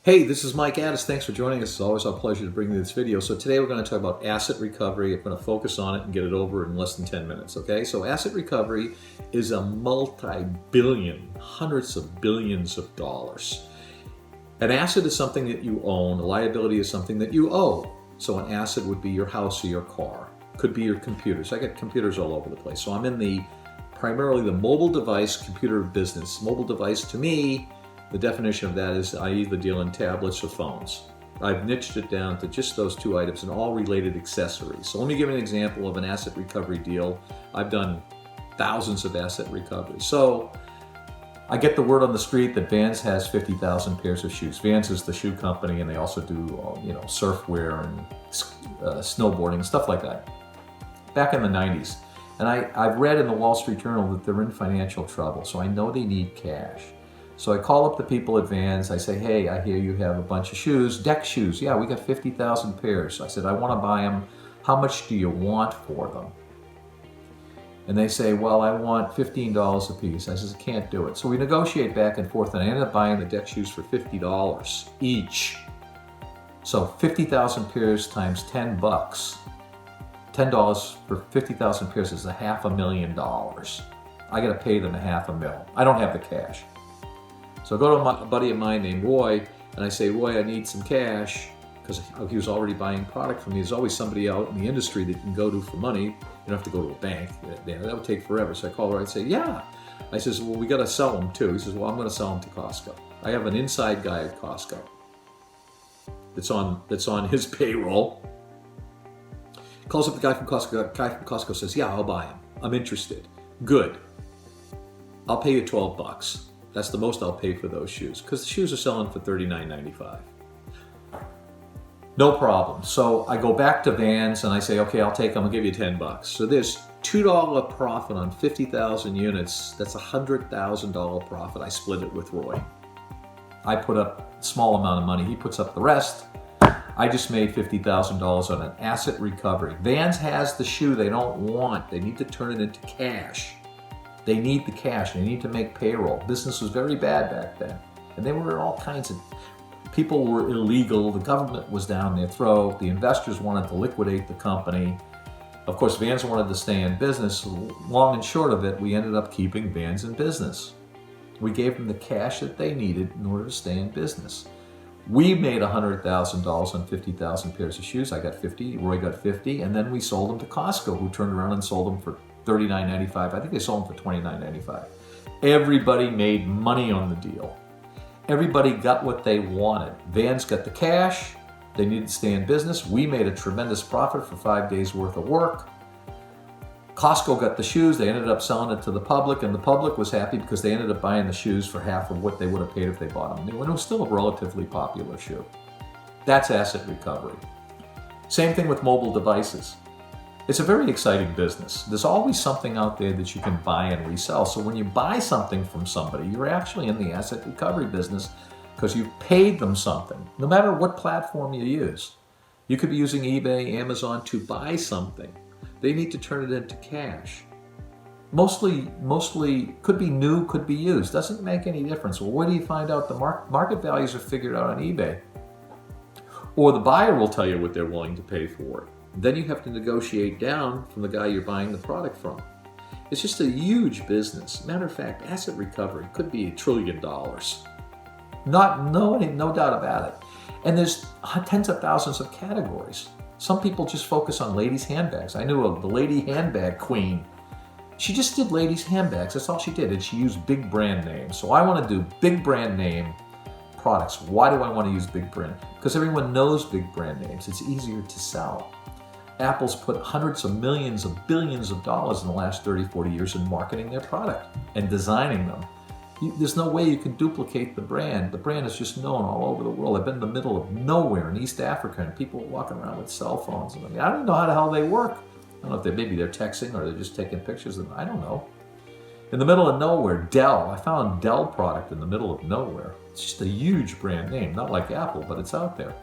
Hey, this is Mike Addis. Thanks for joining us. It's always our pleasure to bring you this video. So today we're going to talk about asset recovery. I'm going to focus on it and get it over in less than 10 minutes, okay? So asset recovery is a multi-billion, hundreds of billions of dollars. An asset is something that you own. A liability is something that you owe. So an asset would be your house or your car. Could be your computers. I got computers all over the place. So I'm in primarily the mobile device computer business. Mobile device to me, the definition of that is I either deal in tablets or phones. I've niched it down to just those two items and all related accessories. So let me give you an example of an asset recovery deal. I've done thousands of asset recoveries. So I get the word on the street that Vans has 50,000 pairs of shoes. Vans is the shoe company, and they also do surfwear and snowboarding, stuff like that. Back in the 90s. And I've read in the Wall Street Journal that they're in financial trouble, so I know they need cash. So I call up the people at Vans. I say, hey, I hear you have a bunch of shoes, deck shoes. Yeah, we got 50,000 pairs. I said, I want to buy them. How much do you want for them? And they say, well, I want $15 a piece. I says, I can't do it. So we negotiate back and forth, and I ended up buying the deck shoes for $50 each. So 50,000 pairs times 10 bucks. $10 for 50,000 pairs is $500,000. I got to pay them $500,000. I don't have the cash. So I go to a buddy of mine named Roy, and I say, Roy, I need some cash, because he was already buying product from me. There's always somebody out in the industry that you can go to for money. You don't have to go to a bank. That would take forever. So I call Roy and say, yeah. I says, well, we got to sell them too. He says, well, I'm going to sell them to Costco. I have an inside guy at Costco that's on his payroll. Calls up the guy from Costco. The guy from Costco says, yeah, I'll buy them. I'm interested. Good. I'll pay you $12. That's the most I'll pay for those shoes, because the shoes are selling for $39.95. No problem. So I go back to Vans and I say, okay, I'll take them. I'll give you $10. So there's $2 profit on 50,000 units. That's $100,000 profit. I split it with Roy. I put up a small amount of money. He puts up the rest. I just made $50,000 on an asset recovery. Vans has the shoe they don't want. They need to turn it into cash. They need the cash. They need to make payroll. Business was very bad back then. And they were all kinds of, people were illegal. The government was down their throat. The investors wanted to liquidate the company. Of course, Vans wanted to stay in business. Long and short of it, we ended up keeping Vans in business. We gave them the cash that they needed in order to stay in business. We made $100,000 on 50,000 pairs of shoes. I got 50, Roy got 50, and then we sold them to Costco, who turned around and sold them for $39.95. I think they sold them for $29.95. Everybody made money on the deal. Everybody got what they wanted. Vans got the cash. They needed to stay in business. We made a tremendous profit for 5 days worth of work. Costco got the shoes. They ended up selling it to the public, and the public was happy because they ended up buying the shoes for half of what they would have paid if they bought them new. And it was still a relatively popular shoe. That's asset recovery. Same thing with mobile devices. It's a very exciting business. There's always something out there that you can buy and resell. So when you buy something from somebody, you're actually in the asset recovery business because you've paid them something, no matter what platform you use. You could be using eBay, Amazon to buy something. They need to turn it into cash. Mostly could be new, could be used. Doesn't make any difference. Well, where do you find out the market values are figured out on eBay? Or the buyer will tell you what they're willing to pay for it. Then you have to negotiate down from the guy you're buying the product from. It's just a huge business. Matter of fact, asset recovery could be $1 trillion. No doubt about it. And there's tens of thousands of categories. Some people just focus on ladies' handbags. I knew the lady handbag queen. She just did ladies' handbags. That's all she did. And she used big brand names. So I want to do big brand name products. Why do I want to use big brand? Because everyone knows big brand names. It's easier to sell. Apple's put hundreds of millions of billions of dollars in the last 30, 40 years in marketing their product and designing them. There's no way you can duplicate the brand. The brand is just known all over the world. I've been in the middle of nowhere in East Africa, and people are walking around with cell phones. And I don't know how the hell they work. I don't know if maybe they're texting or they're just taking pictures of them. I don't know. In the middle of nowhere, DELL. I found DELL product in the middle of nowhere. It's just a huge brand name, not like Apple, but it's out there.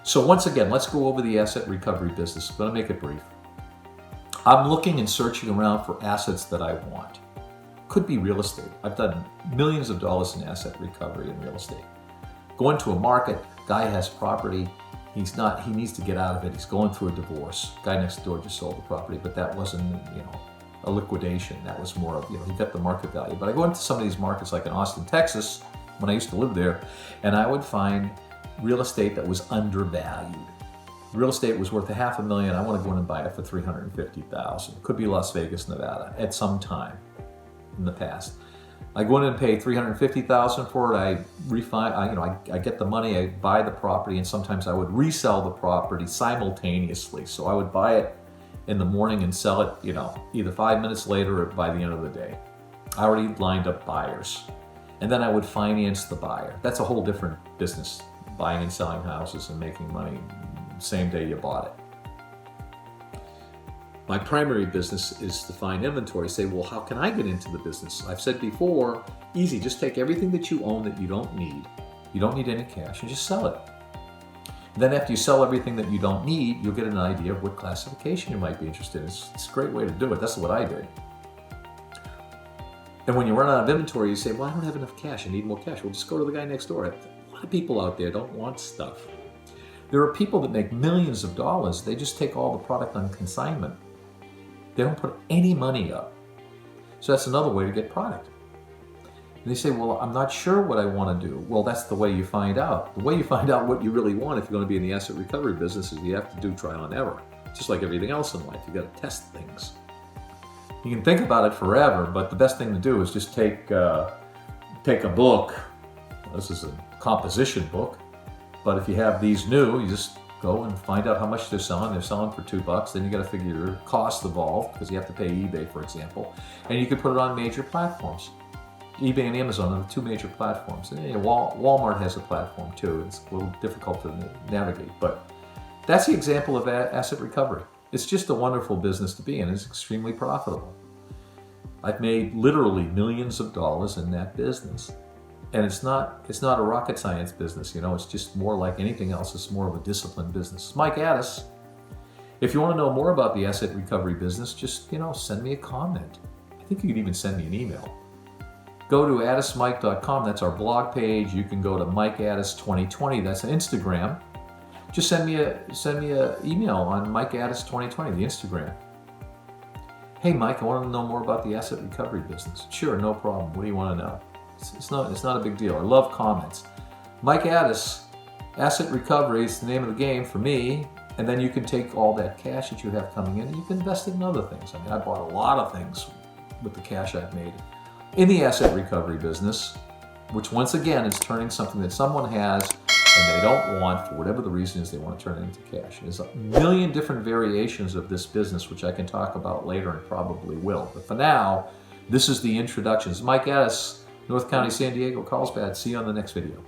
So once again, let's go over the asset recovery business. I'm going to make it brief. I'm looking and searching around for assets that I want. Could be real estate. I've done millions of dollars in asset recovery in real estate. Go into a market, guy has property, he needs to get out of it, he's going through a divorce. Guy next door just sold the property, but that wasn't, a liquidation. That was more of, he got the market value. But I go into some of these markets like in Austin, Texas, when I used to live there, and I would find real estate that was undervalued. Real estate was worth $500,000. I want to go in and buy it for $350,000. Could be Las Vegas, Nevada, at some time in the past. I go in and pay $350,000 for it. I I get the money. I buy the property, and sometimes I would resell the property simultaneously. So I would buy it in the morning and sell it, either 5 minutes later or by the end of the day. I already lined up buyers, and then I would finance the buyer. That's a whole different business, buying and selling houses and making money same day you bought it. My primary business is to find inventory. Say, well, how can I get into the business? I've said before, easy, just take everything that you own that you don't need. You don't need any cash, and just sell it. Then after you sell everything that you don't need, you'll get an idea of what classification you might be interested in. It's a great way to do it. That's what I did. And when you run out of inventory, you say, well, I don't have enough cash. I need more cash. Well, just go to the guy next door. A lot of people out there don't want stuff. There are people that make millions of dollars. They just take all the product on consignment. They don't put any money up. So that's another way to get product. And they say, well, I'm not sure what I want to do. Well, that's the way you find out. The way you find out what you really want if you're going to be in the asset recovery business is you have to do trial and error. Just like everything else in life, you got to test things. You can think about it forever, but the best thing to do is just take a book. This is a composition book. But if you have these new, you just go and find out how much they're selling. They're selling for $2. Then you got to figure your costs involved because you have to pay eBay, for example. And you can put it on major platforms. eBay and Amazon are the two major platforms. And Walmart has a platform too. It's a little difficult to navigate, but that's the example of asset recovery. It's just a wonderful business to be in. It's extremely profitable. I've made literally millions of dollars in that business. And it's not a rocket science business, it's just more like anything else. It's more of a disciplined business. Mike Addis. If you want to know more about the asset recovery business, just, send me a comment. I think you could even send me an email. Go to addismike.com. That's our blog page. You can go to Mike Addis 2020. That's an Instagram. Just send me a email on Mike Addis 2020, the Instagram. Hey, Mike, I want to know more about the asset recovery business. Sure, no problem. What do you want to know? It's not a big deal. I love comments. Mike Addis, asset recovery is the name of the game for me. And then you can take all that cash that you have coming in and you can invest it in other things. I bought a lot of things with the cash I've made in the asset recovery business, which once again is turning something that someone has and they don't want, for whatever the reason is, they want to turn it into cash. There's a million different variations of this business, which I can talk about later and probably will. But for now, this is the introduction. This is Mike Addis, North County, San Diego, Carlsbad. See you on the next video.